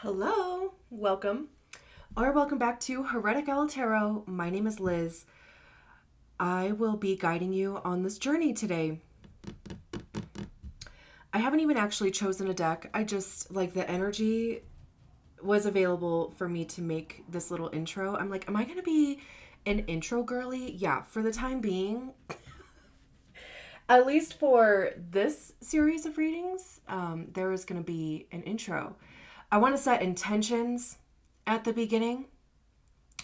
Hello, welcome, or welcome back to Heretical Tarot. My name is Liz. I will be guiding you on this journey today. I haven't even actually chosen a deck. I just, the energy was available for me to make this little intro. I'm like, am I going to be an intro girly? Yeah, for the time being. At least for this series of readings, there is going to be an intro. I want to set intentions at the beginning,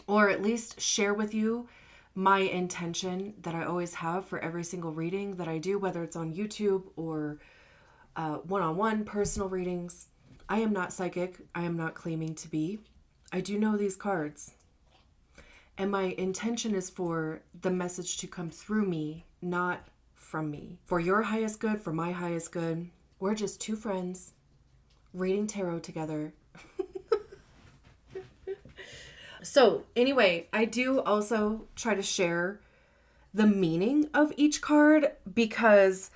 or at least share with you my intention that I always have for every single reading that I do, whether it's on YouTube or one-on-one personal readings. I am not psychic. I am not claiming to be. I do know these cards. And my intention is for the message to come through me, not from me. For your highest good, for my highest good. We're just two friends reading tarot together. So anyway, I do also try to share the meaning of each card because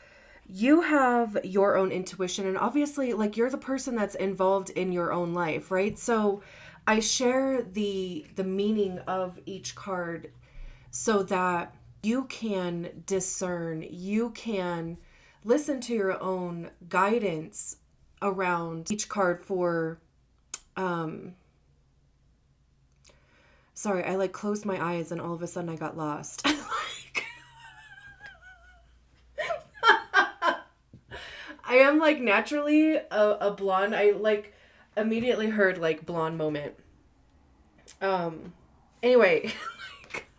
you have your own intuition, and obviously you're the person that's involved in your own life, right? So I share the meaning of each card so that you can discern, you can listen to your own guidance around each card for sorry, I closed my eyes and all of a sudden I got lost. I am naturally a blonde. I immediately heard blonde moment. Anyway,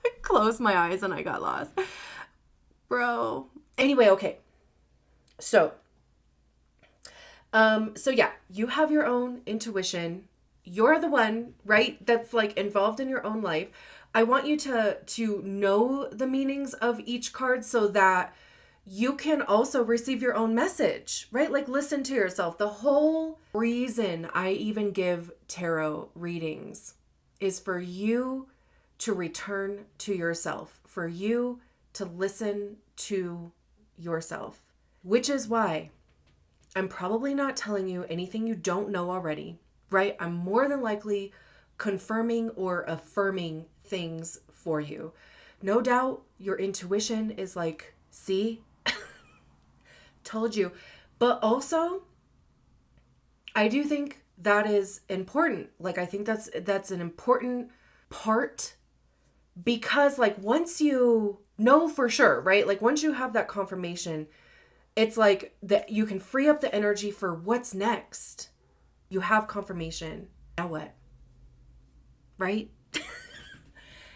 I closed my eyes and I got lost. Bro. Anyway, okay. So yeah, you have your own intuition. You're the one, right, that's involved in your own life. I want you to know the meanings of each card so that you can also receive your own message, right? Listen to yourself. The whole reason I even give tarot readings is for you to return to yourself, for you to listen to yourself, which is why I'm probably not telling you anything you don't know already, right? I'm more than likely confirming or affirming things for you. No doubt your intuition is see, told you. But also, I do think that is important. I think that's an important part because once you know for sure, right? Once you have that confirmation, it's that you can free up the energy for what's next. You have confirmation. Now what? Right?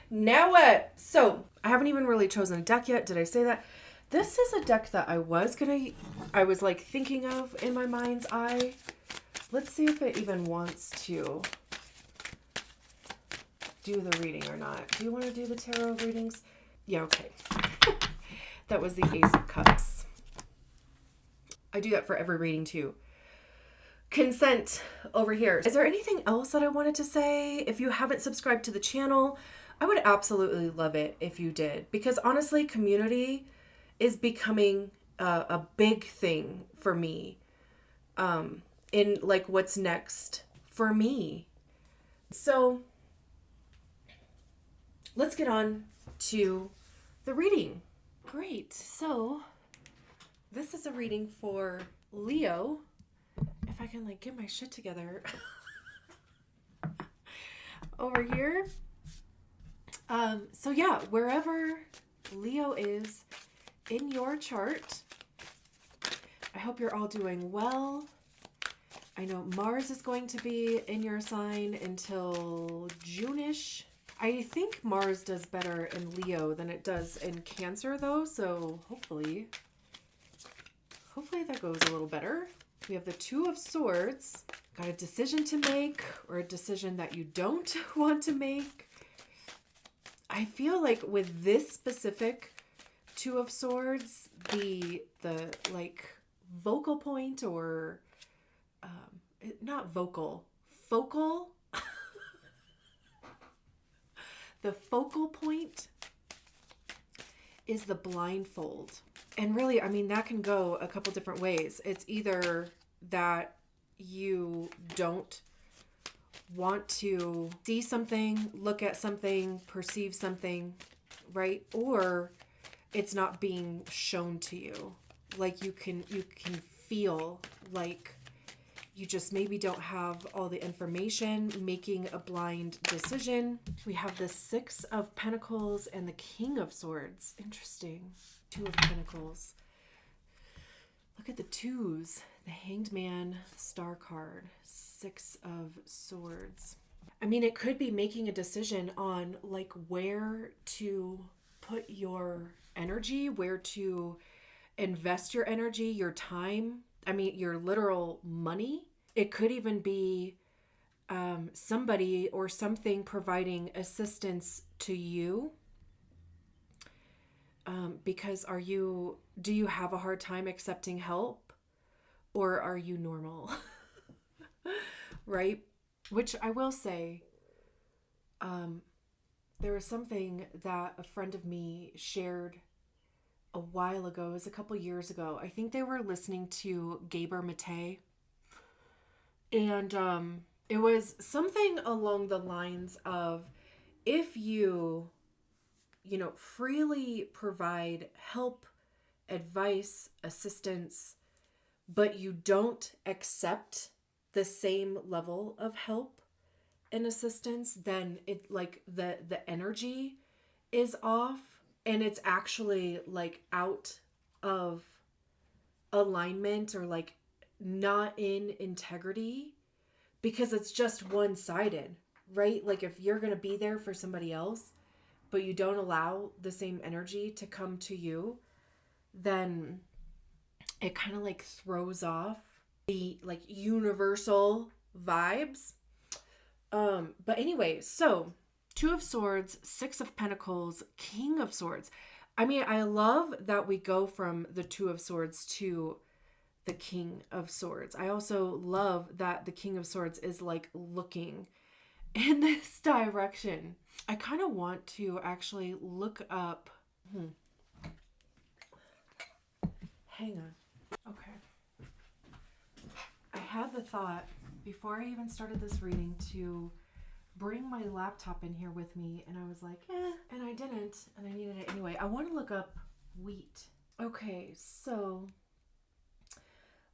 Now what? So I haven't even really chosen a deck yet. Did I say that? This is a deck that I was thinking of in my mind's eye. Let's see if it even wants to do the reading or not. Do you want to do the tarot readings? Yeah, okay. That was the Ace of Cups. I do that for every reading too. Consent over here. Is there anything else that I wanted to say? If you haven't subscribed to the channel, I would absolutely love it if you did, because honestly, community is becoming a big thing for me in what's next for me. So let's get on to the reading. Great. So this is a reading for Leo. If I can get my shit together over here. So yeah, wherever Leo is in your chart, I hope you're all doing well. I know Mars is going to be in your sign until June-ish. I think Mars does better in Leo than it does in Cancer though, so hopefully that goes a little better. We have the Two of Swords. Got a decision to make, or a decision that you don't want to make. I feel with this specific Two of Swords, the vocal point, or not vocal, focal. The focal point is the blindfold. And really, I mean, that can go a couple different ways. It's either that you don't want to see something, look at something, perceive something, right? Or it's not being shown to you. Like you can feel like you just maybe don't have all the information, making a blind decision. We have the Six of Pentacles and the King of Swords. Interesting. Two of Pentacles. Look at the twos. The Hanged Man, Star card, Six of Swords. I mean, it could be making a decision on like where to put your energy, where to invest your energy, your time. I mean, your literal money. It could even be somebody or something providing assistance to you. Because do you have a hard time accepting help, or are you normal? Right? Which I will say, there was something that a friend of me shared a while ago. It was a couple years ago. I think they were listening to Gaber Mate. And it was something along the lines of, if freely provide help, advice, assistance, but you don't accept the same level of help and assistance, then it like the energy is off, and it's actually like out of alignment, or like not in integrity, because it's just one-sided, right? Like if you're going to be there for somebody else, but you don't allow the same energy to come to you, then it kind of like throws off the like universal vibes. But anyway, so Two of Swords, Six of Pentacles, King of Swords. I mean, I love that we go from the Two of Swords to the King of Swords. I also love that the King of Swords is like looking in this direction. I kind of want to actually look up. Hang on. Okay. I had the thought before I even started this reading to bring my laptop in here with me, and I was like, and I didn't, and I needed it anyway. I want to look up wheat. Okay, so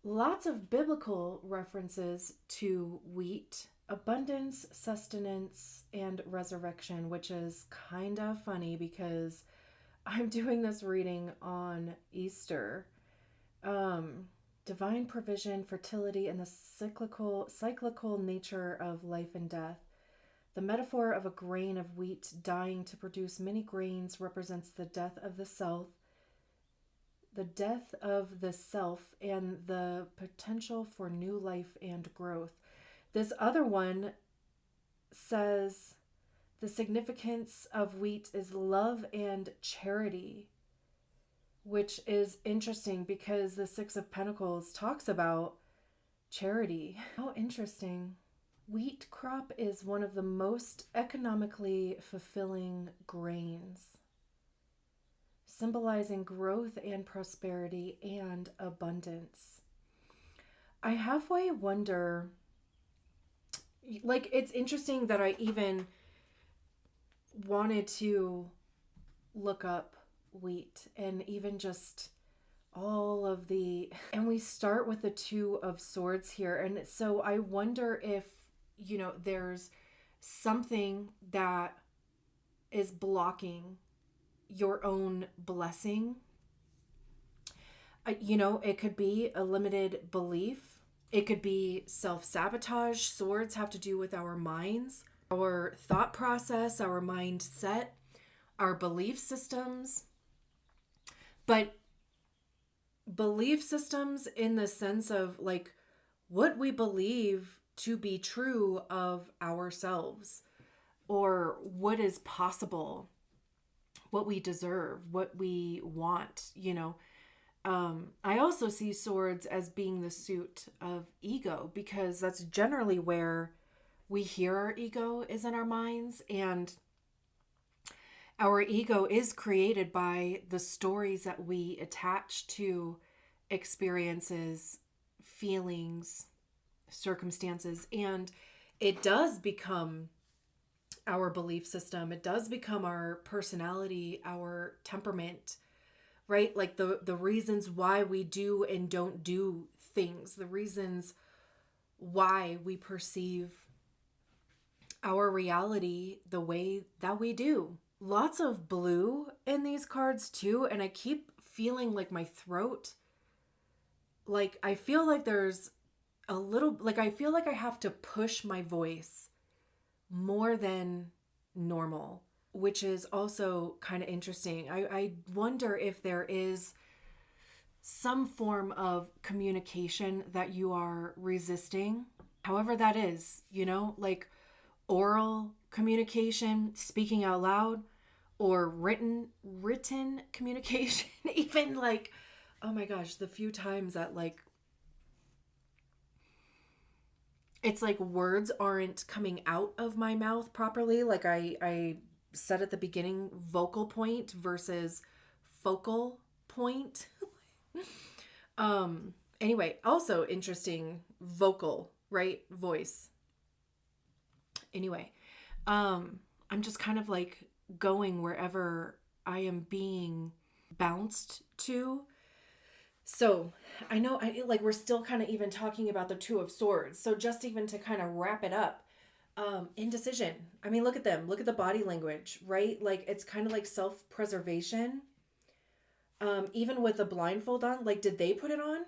lots of biblical references to wheat, abundance, sustenance, and resurrection, which is kind of funny because I'm doing this reading on Easter. Divine provision, fertility, and the cyclical nature of life and death. The metaphor of a grain of wheat dying to produce many grains represents the death of the self, and the potential for new life and growth. This other one says the significance of wheat is love and charity, which is interesting because the Six of Pentacles talks about charity. How interesting. Wheat crop is one of the most economically fulfilling grains, symbolizing growth and prosperity and abundance. I halfway wonder, like, it's interesting that I even wanted to look up wheat and even just all of the, and we start with the Two of Swords here. And so I wonder if, there's something that is blocking your own blessing. It could be a limited belief. It could be self-sabotage. Swords have to do with our minds, our thought process, our mindset, our belief systems. But belief systems in the sense of like what we believe to be true of ourselves, or what is possible, what we deserve, what we want, I also see swords as being the suit of ego, because that's generally where we hear our ego is in our minds. And our ego is created by the stories that we attach to experiences, feelings, circumstances. And it does become our belief system. It does become our personality, our temperament, right? Like the reasons why we do and don't do things, the reasons why we perceive our reality the way that we do. Lots of blue in these cards too, and I keep feeling like my throat, like I feel like there's a little, like I feel like I have to push my voice more than normal, which is also kind of interesting. I wonder if there is some form of communication that you are resisting, however that is, like oral communication, speaking out loud, or written communication. Even like, oh my gosh, the few times that like it's like words aren't coming out of my mouth properly. Like I said at the beginning, vocal point versus focal point. Anyway, also interesting, vocal, right? Voice. Anyway, I'm just kind of like going wherever I am being bounced to. So I know like we're still kind of even talking about the Two of Swords. So just even to kind of wrap it up, indecision. I mean, look at them. Look at the body language, right? Like it's kind of like self-preservation. Even with the blindfold on, like did they put it on?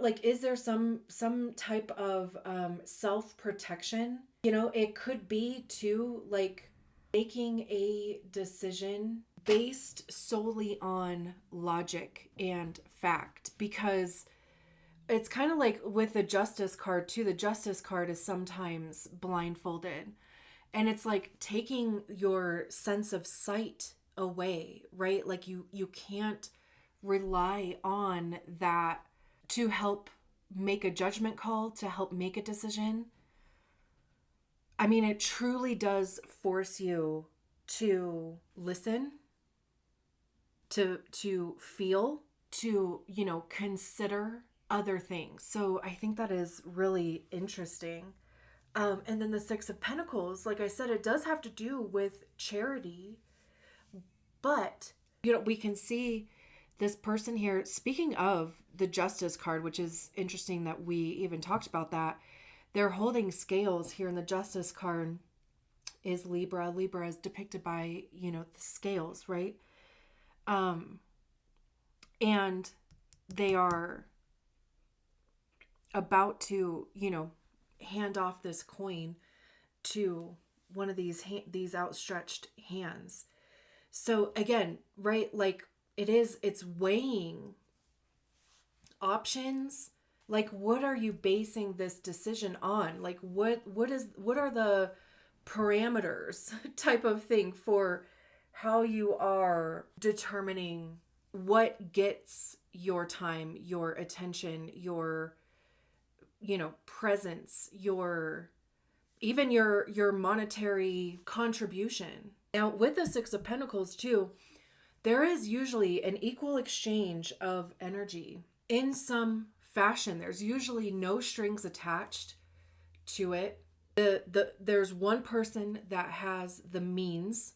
Like is there some type of self-protection? It could be too like making a decision based solely on logic and fact, because it's kind of like with the Justice card too. The Justice card is sometimes blindfolded, and it's like taking your sense of sight away, right? Like you can't rely on that to help make a judgment call, to help make a decision. I mean, it truly does force you to listen, to feel, to, consider other things. So I think that is really interesting. And then the Six of Pentacles, like I said, it does have to do with charity, but, we can see this person here, speaking of the Justice card, which is interesting that we even talked about that. They're holding scales here in the Justice card is Libra. Libra is depicted by, the scales, right? And they are about to, hand off this coin to one of these outstretched hands. So again, right, like it's weighing options. Like what are you basing this decision on? Like what are the parameters type of thing for how you are determining what gets your time, your attention, your presence, your monetary contribution. Now with the Six of Pentacles too, there is usually an equal exchange of energy in some fashion. There's usually no strings attached to it. There's one person that has the means.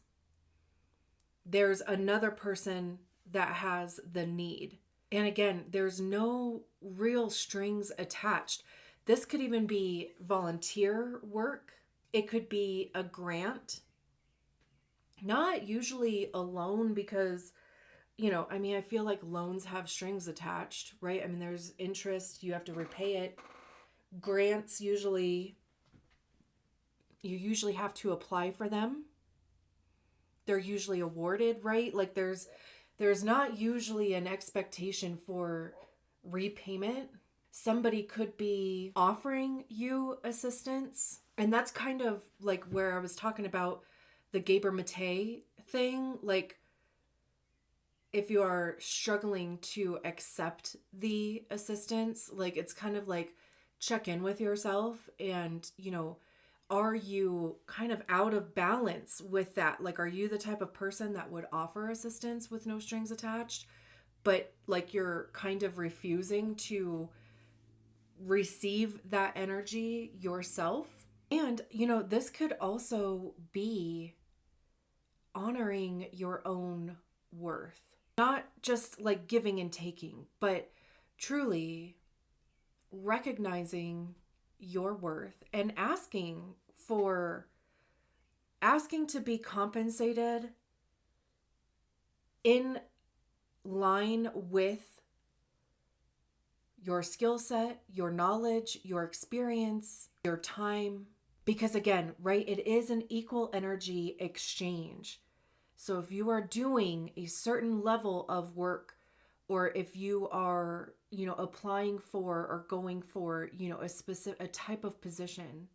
There's another person that has the need. And again, there's no real strings attached. This could even be volunteer work. It could be a grant. Not usually a loan because, I feel like loans have strings attached, right? I mean, there's interest, you have to repay it. Grants you usually have to apply for them. They're usually awarded, right? Like there's not usually an expectation for repayment. Somebody could be offering you assistance. And that's kind of like where I was talking about the Geber Mate thing. Like if you are struggling to accept the assistance, like it's kind of like check in with yourself and, are you kind of out of balance with that? Like, are you the type of person that would offer assistance with no strings attached, but like you're kind of refusing to receive that energy yourself. And, this could also be honoring your own worth. Not just like giving and taking, but truly recognizing your worth and asking to be compensated in line with your skill set, your knowledge, your experience, your time. Because again, right, it is an equal energy exchange. So if you are doing a certain level of work, or if you are, applying for or going for, a type of position,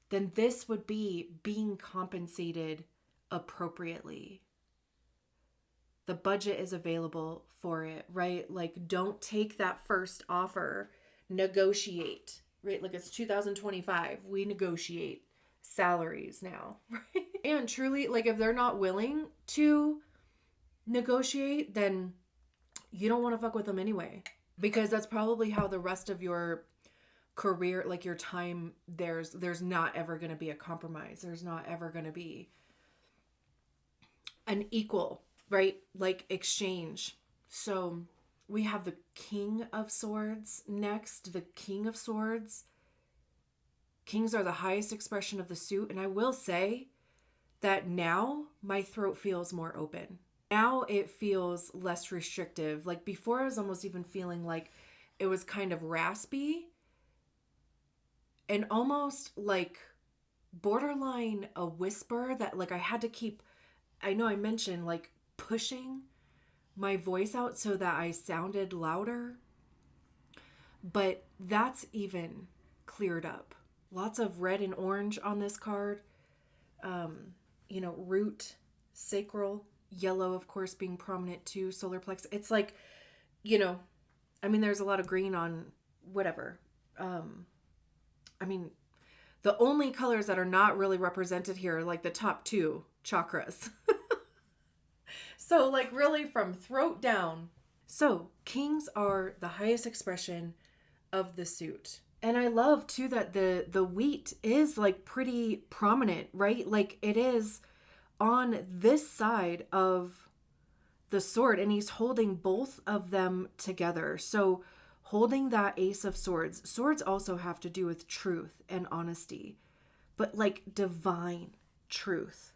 then this would be being compensated appropriately. The budget is available for it, right? Like, don't take that first offer, negotiate, right? Like, it's 2025. We negotiate salaries now, right? And truly, like, if they're not willing to negotiate, then you don't want to fuck with them anyway, because that's probably how the rest of your career, like your time, there's not ever going to be a compromise. There's not ever going to be an equal, right? Like exchange. So we have the King of Swords next. The King of Swords. Kings are the highest expression of the suit. And I will say that now my throat feels more open. Now it feels less restrictive. Like before, I was almost even feeling like it was kind of raspy and almost like borderline a whisper that like I had to keep, I know I mentioned like pushing my voice out so that I sounded louder, but that's even cleared up. Lots of red and orange on this card. Root, sacral, yellow, of course, being prominent too, solar plexus. It's like, there's a lot of green on whatever. The only colors that are not really represented here are like the top two chakras. So like really from throat down. So kings are the highest expression of the suit. And I love too that the wheat is like pretty prominent, right? Like it is on this side of the sword and he's holding both of them together. So holding that Ace of Swords. Swords also have to do with truth and honesty, but like divine truth.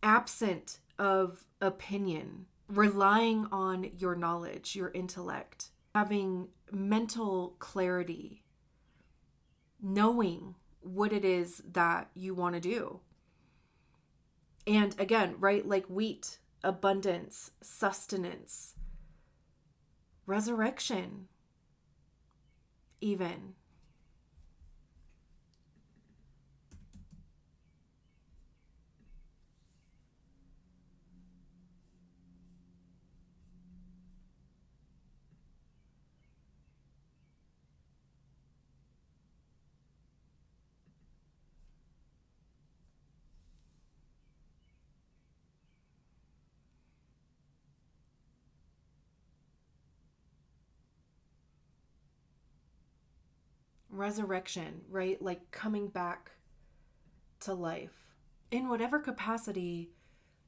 Absent of opinion, relying on your knowledge, your intellect, having mental clarity, knowing what it is that you want to do. And again, right, like wheat, abundance, sustenance, resurrection, even. Resurrection, right? Like coming back to life in whatever capacity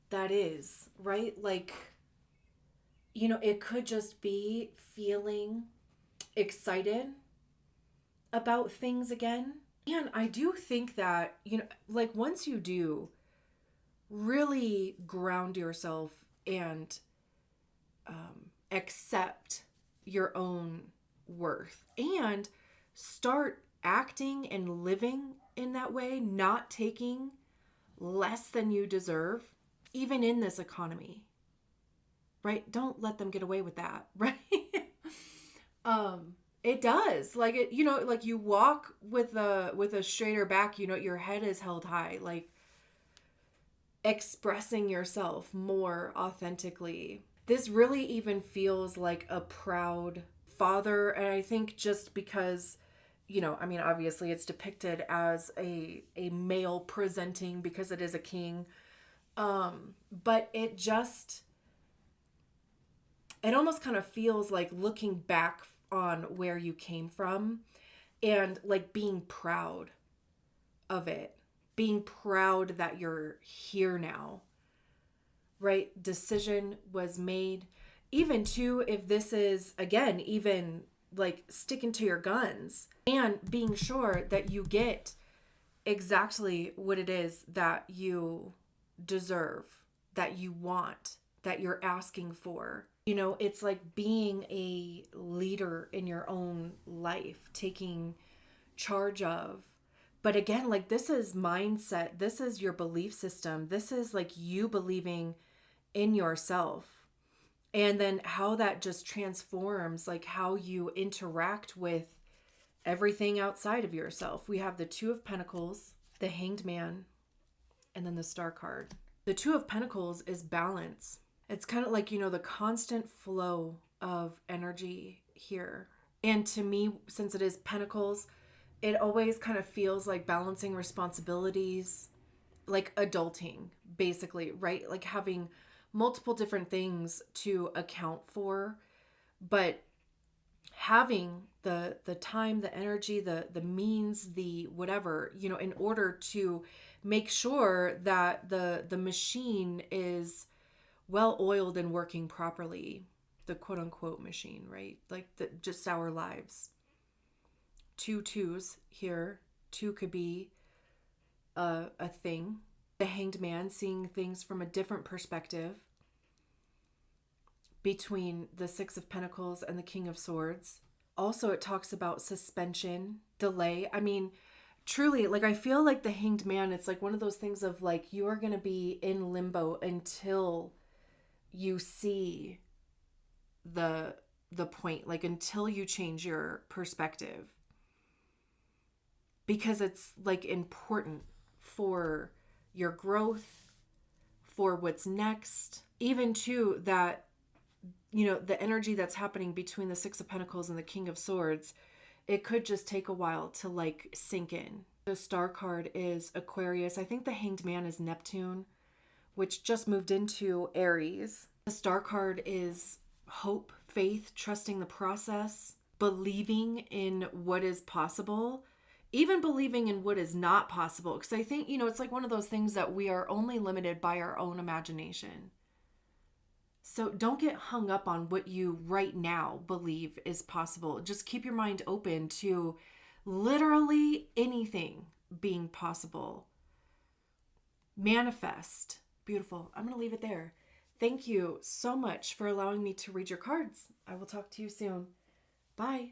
that is, right? Like, it could just be feeling excited about things again. And I do think that, like once you do really ground yourself and accept your own worth and start acting and living in that way, not taking less than you deserve, even in this economy, right? Don't let them get away with that, right? It does. Like it, like you walk with a straighter back, your head is held high, like expressing yourself more authentically. This really even feels like a proud father. And I think just because, obviously it's depicted as a male presenting because it is a king. But it almost kind of feels like looking back on where you came from and like being proud of it, being proud that you're here now, right? Decision was made. Even too, if this is, again, even like sticking to your guns and being sure that you get exactly what it is that you deserve, that you want, that you're asking for. You know, it's like being a leader in your own life, taking charge of. But again, like this is mindset, this is your belief system, this is like you believing in yourself. And then how that just transforms, like how you interact with everything outside of yourself. We have the Two of Pentacles, the Hanged Man, and then the Star card. The Two of Pentacles is balance. It's kind of like, you know, the constant flow of energy here. And to me, since it is Pentacles, it always kind of feels like balancing responsibilities, like adulting, basically, right? Like having multiple different things to account for, but having the time, the energy, the means, the whatever, you know, in order to make sure that the machine is well oiled and working properly, the quote unquote machine, right? Like just our lives. Two twos here. Two could be a thing. The Hanged Man, seeing things from a different perspective between the Six of Pentacles and the King of Swords. Also, it talks about suspension, delay. I mean, truly, like I feel like the Hanged Man, it's like one of those things of like you are going to be in limbo until you see the point, like until you change your perspective. Because it's like important for your growth, for what's next, even too that, you know, the energy that's happening between the Six of Pentacles and the King of Swords, it could just take a while to like sink in. The Star card is Aquarius. I think the Hanged Man is Neptune, which just moved into Aries. The Star card is hope, faith, trusting the process, believing in what is possible, even believing in what is not possible. Because I think, you know, it's like one of those things that we are only limited by our own imagination. So don't get hung up on what you right now believe is possible. Just keep your mind open to literally anything being possible. Manifest. Beautiful. I'm going to leave it there. Thank you so much for allowing me to read your cards. I will talk to you soon. Bye.